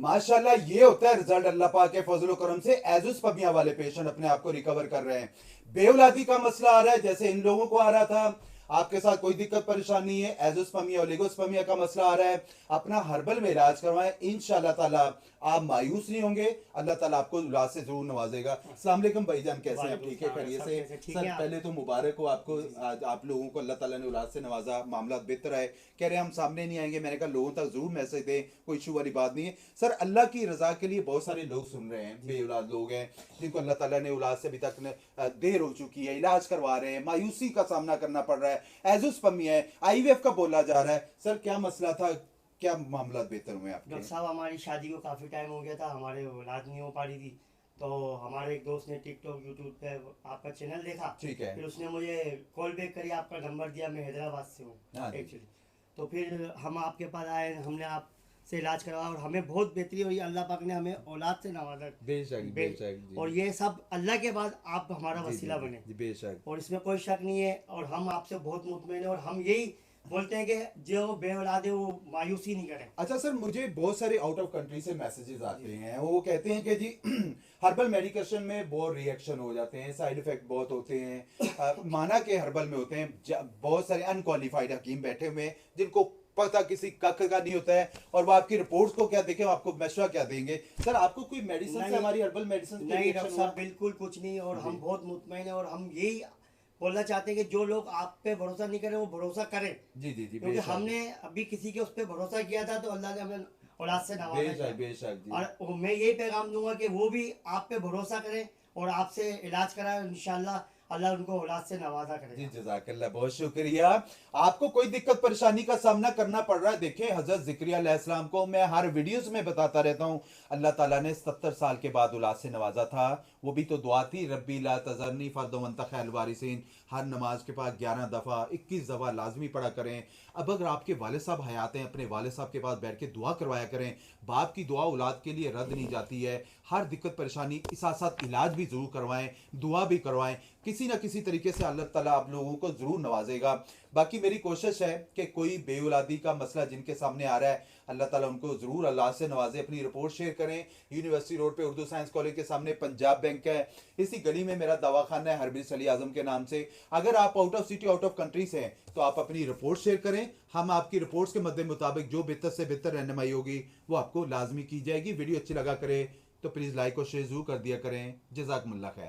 माशाल्लाह ये होता है रिजल्ट अल्लाह पाक के फजल करम से। एजुस्पर्मिया वाले पेशेंट अपने आप को रिकवर कर रहे हैं। बेऔलादी का मसला आ रहा है जैसे इन लोगों को आ रहा था, आपके साथ कोई दिक्कत परेशानी है, एजुस्पर्मिया ओलिगोस्पर्मिया का मसला आ रहा है, अपना हर्बल में इलाज करवाएं, इंशाल्लाह ताला आप मायूस नहीं होंगे। अल्लाह ताला आपको औलाद से जरूर नवाजेगा। अस्सलाम वालेकुम भाईजान, कैसे हैं आप? ठीक है, खैरियत से? सर पहले तो मुबारक हो आपको, आज आप लोगों को अल्लाह ताला ने औलाद से नवाजा, मामला बेहतर है। कह रहे हैं हम सामने नहीं आएंगे, मैंने कहा लोगों तक जरूर मैसेज दें, कोई इशू वाली बात नहीं है। सर अल्लाह की रजा के लिए बहुत सारे लोग सुन रहे हैं, बे औलाद लोग हैं जिनको अल्लाह ताला ने औलाद से अभी तक देर हो चुकी है, इलाज करवा रहे हैं, मायूसी का सामना करना पड़ रहा है, एजुस्पर्मिया है, आईवीएफ का बोला जा रहा है। सर क्या मसला था, क्या मामला बेहतर हुए आपके? डॉक्टर साहब हमारी शादी को काफ़ी टाइम हो गया था, हमारे औलाद नहीं हो पा रही थी। तो हमारे एक दोस्त ने टिकटॉक यूट्यूब पे आपका चैनल देखा, ठीक है। फिर उसने मुझे कॉल बैक करी, आपका नंबर दिया। मैं हैदराबाद से हूँ हाँ जी। एक्चुअली। तो फिर हम आपके पास आए, हमने आपसे इलाज करवाया और हमें बहुत बेहतरी हुई। अल्लाह पाक ने हमें औलाद से नवाजा। बेशक बेशक जी। और ये सब अल्लाह के बाद आप हमारा जी, वसीला जी, बने, जी, बेशक। और इसमें कोई शक नहीं है। और हम आपसे बहुत मुतमईन है, और हम यही बोलते हैं कि जो बेऔलाद है वो मायूसी नहीं करें। अच्छा सर, मुझे बहुत सारे आउट ऑफ कंट्री से मैसेजेस आते हैं, वो कहते हैं कि जी हर्बल मेडिकेशन में बहुत रिएक्शन हो जाते हैं, साइड इफेक्ट बहुत होते हैं। माना के हर्बल में होते हैं बहुत सारे अनक्वालिफाइड हकीम बैठे हुए हैं जिनको पता किसी कख का नहीं होता है, और वो आपकी रिपोर्ट्स को क्या देखें, आपको मशवरा क्या देंगे। सर आपको कोई मेडिसिन से, हमारी हर्बल मेडिसिन नहीं डॉक्टर साहब, बिल्कुल कुछ नहीं। और हम बहुत मुतमईन है, और हम यही बोलना चाहते हैं कि जो लोग आप पे भरोसा नहीं करें वो भरोसा करें। जी जी जी, क्योंकि हमने अभी किसी के उस पे भरोसा किया था तो अल्लाह ने हमें औलाद से नवाजा किया। बेशक जी। और मैं यही पैगाम दूंगा कि वो भी आप पे भरोसा करें और आपसे इलाज कराएं, इंशाल्लाह अल्लाह उनको औलाद से नवाजा जी करेगा। जज़ाकल्लाह, बहुत शुक्रिया। आपको कोई दिक्कत परेशानी का सामना करना पड़ रहा है, देखिए हजरत ज़िक्रिया अलैहिस्सलाम को मैं हर वीडियोस में बताता रहता हूँ, अल्लाह ताला ने 70 साल के बाद औलाद से नवाजा था। वो भी तो दुआ थी, रब्बी ला तज़रनी फर्दन व अंत खैरुल वारिसीन। हर नमाज के बाद 11 दफ़ा 21 दफ़ा लाजमी पढ़ा करें। अब अगर आपके वालिद साहब हयात हैं, अपने वालिद साहब के पास बैठ के दुआ करवाया करें। बाप की दुआ औलाद के लिए रद्द नहीं जाती है। हर दिक्कत परेशानी के साथ साथ इलाज भी ज़रूर करवाएं, दुआ भी करवाएं, किसी ना किसी तरीके से अल्लाह ताला आप लोगों को ज़रूर नवाजेगा। बाकी मेरी कोशिश है कि कोई बेऔलादी का मसला जिनके सामने आ रहा है, अल्लाह ताला उनको ज़रूर अल्लाह से नवाजे। अपनी रिपोर्ट शेयर करें। यूनिवर्सिटी रोड पे उर्दू साइंस कॉलेज के सामने पंजाब बैंक है, इसी गली में मेरा दवाखाना है हरबिल सली आजम के नाम से। अगर आप out of city out of country से हैं तो आप अपनी रिपोर्ट शेयर करें, हम आपकी रिपोर्ट्स के मद्दे मुताबिक जो बेहतर से बेहतर रहनुमाई होगी वो आपको लाजमी की जाएगी। वीडियो अच्छी लगा करे तो प्लीज़ लाइक और शेयर जरूर कर दिया करें। जज़ाकुमुल्लाह खैर।